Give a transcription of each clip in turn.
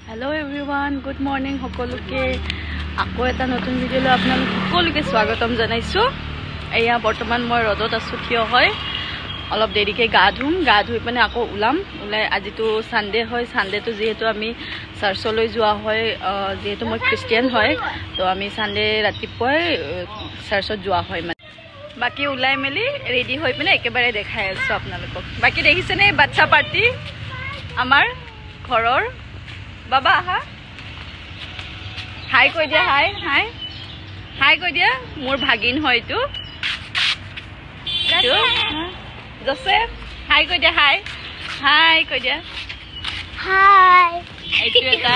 Hello everyone, good morning সকলোকে আকৌ এটা নতুন ভিডিঅ'লৈ আপোনালোক সকলোকে স্বাগতম জনাইছো। এয়া বৰ্তমান মই ৰদত আছো থিয় হয়। অলপ দেৰিকে গা ধুই মানে আকৌ ওলাই আজিতো সানডে হয়। সানডেটো যেহেতু আমি চাৰ্চলৈ যোৱা হয়, যেহেতু মই খ্ৰীষ্টিয়ান হয়, তো আমি সানডে ৰাতিপুৱাই চাৰ্চত যোৱা হয়। মানে বাকি ওলাই মেলি ৰেডি হৈ পিনে একেবাৰে দেখাই আছো আপোনালোকক। বাকি দেখিছেনে বাচ্চা পাৰ্টি আমাৰ ঘৰৰ। বাবা আহা, হাই কৈ দিয়া, হাই কৈ দিয়া। মোৰ ভাগিন হয় এইটো জোসেফ। হাই কৈ দিয়া, হাই কৈ দিয়া, এইটো এটা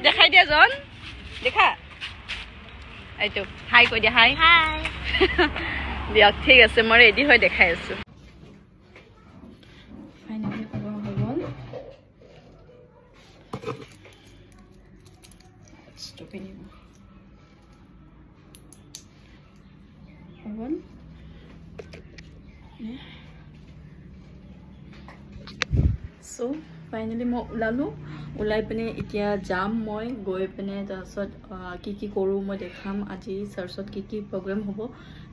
দেখাই দিয়া জন, দেখা এইটো হাই কৈ দিয়া, হাই দিয়ক। ঠিক আছে, মই ৰেডি হৈ দেখাই আছো। So finally মই ওলাই পিনে এতিয়া যাম। মই গৈ পিনে তাৰপিছত কি কৰোঁ মই দেখাম। আজি চাৰ্চত কি প্ৰগ্ৰেম হ'ব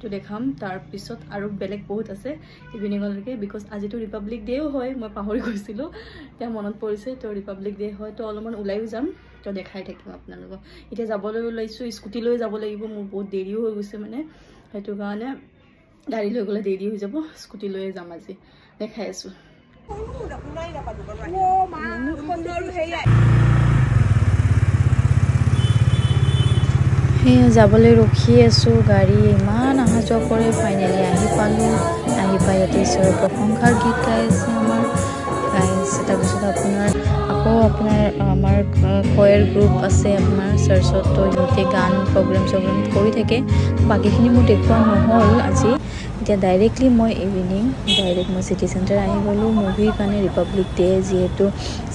তো দেখাম। তাৰপিছত আৰু বেলেগ বহুত আছে ইভিনিঙলৈকে, বিকজ আজিতো ৰিপাব্লিক ডেও হয়। মই পাহৰি গৈছিলোঁ, এতিয়া মনত পৰিছে। তো ৰিপাব্লিক ডে হয়, তো অলপমান ওলাইও যাম, তো দেখাই থাকিম আপোনালোকক। এতিয়া যাবলৈ ওলাইছোঁ, স্কুটি লৈ যাব লাগিব। মোৰ বহুত দেৰিও হৈ গৈছে, মানে সেইটো কাৰণে গাড়ী লৈ গ'লে দেৰি হৈ যাব। স্কুটি লৈয়ে যাম আজি, দেখাই আছোঁ। সেয়া যাবলৈ ৰখি আছোঁ, গাড়ী ইমান অহা যোৱা কৰে। ফাইনেলি আহি পালোঁ। আহি পাই ইয়াতে ঈশ্বৰৰ প্ৰশংসাৰ গীত গাই আছে, গাই আছে। তাৰপিছত আপোনাৰ আমাৰ কয়াৰ গ্ৰুপ আছে আপোনাৰ চাৰ্চত, তো সিহঁতে গান প্ৰগ্ৰেম কৰি থাকে। বাকীখিনি মোৰ দেখুওৱা নহ'ল আজি। এতিয়া ডাইৰেক্টলি মই ইভিনিং মই চিটি চেণ্টাৰ আহি গ'লোঁ মুভিৰ কাৰণে। ৰিপাব্লিক ডে যিহেতু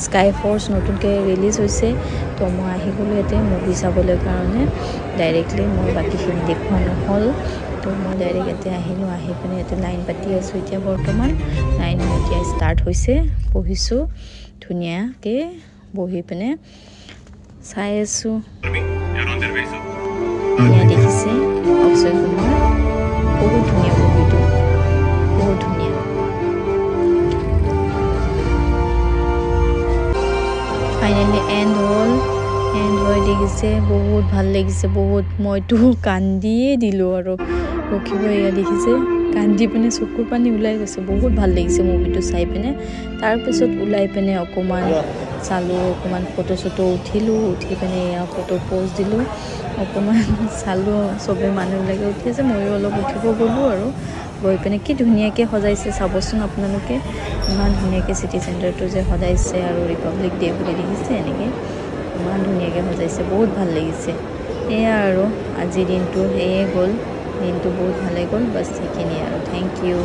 স্কাই ফ'ৰ্চ নতুনকৈ ৰিলিজ হৈছে, তো মই আহি গ'লোঁ ইয়াতে মুভি চাবলৈ কাৰণে। ডাইৰেক্টলি মই বাকীখিনি দেখুওৱা নহ'ল, তো মই ডাইৰেক্ট ইয়াতে আহিলোঁ। আহি পিনে ইয়াতে লাইন পাতি আছোঁ। এতিয়া বৰ্তমান লাইন এতিয়া ষ্টাৰ্ট হৈছে। বহিছোঁ ধুনীয়াকৈ, বহি পিনে চাই আছোঁ। ধুনীয়া দেখিছে অক্ষয় কুমাৰ, বহুত ধুনীয়া মুভিটো, বহুত ধুনীয়া। ফাইনেলি এণ্ড হৈ দেখিছে, বহুত ভাল লাগিছে। বহুত মইতো কান্দিয়ে দিলোঁ আৰু ৰখিব। এয়া দেখিছে, কান্দি পিনে চকুৰ পানী ওলাই গৈছে। বহুত ভাল লাগিছে মুভিটো চাই পিনে। তাৰপিছত ওলাই পিনে অকণমান চালোঁ, অকণমান ফটো চটো উঠিলোঁ। উঠি পিনে এয়া ফটো প'জ দিলোঁ, অকণমান চালোঁ। চবেই মানুহবিলাকে উঠি আছে, ময়ো অলপ উঠিব গ'লোঁ আৰু গৈ পিনে কি ধুনীয়াকৈ সজাইছে চাবচোন আপোনালোকে। ইমান ধুনীয়াকৈ চিটি চেণ্টাৰটো যে সজাইছে, আৰু ৰিপাব্লিক ডে বুলি দেখিছে এনেকৈ ইমান ধুনীয়াকৈ সজাইছে, বহুত ভাল লাগিছে। এয়া আৰু আজিৰ দিনটো সেয়ে গ'ল, দিনটো বহুত ভালে গ'ল। বাছ সেইখিনিয়ে আৰু, থেংক ইউ।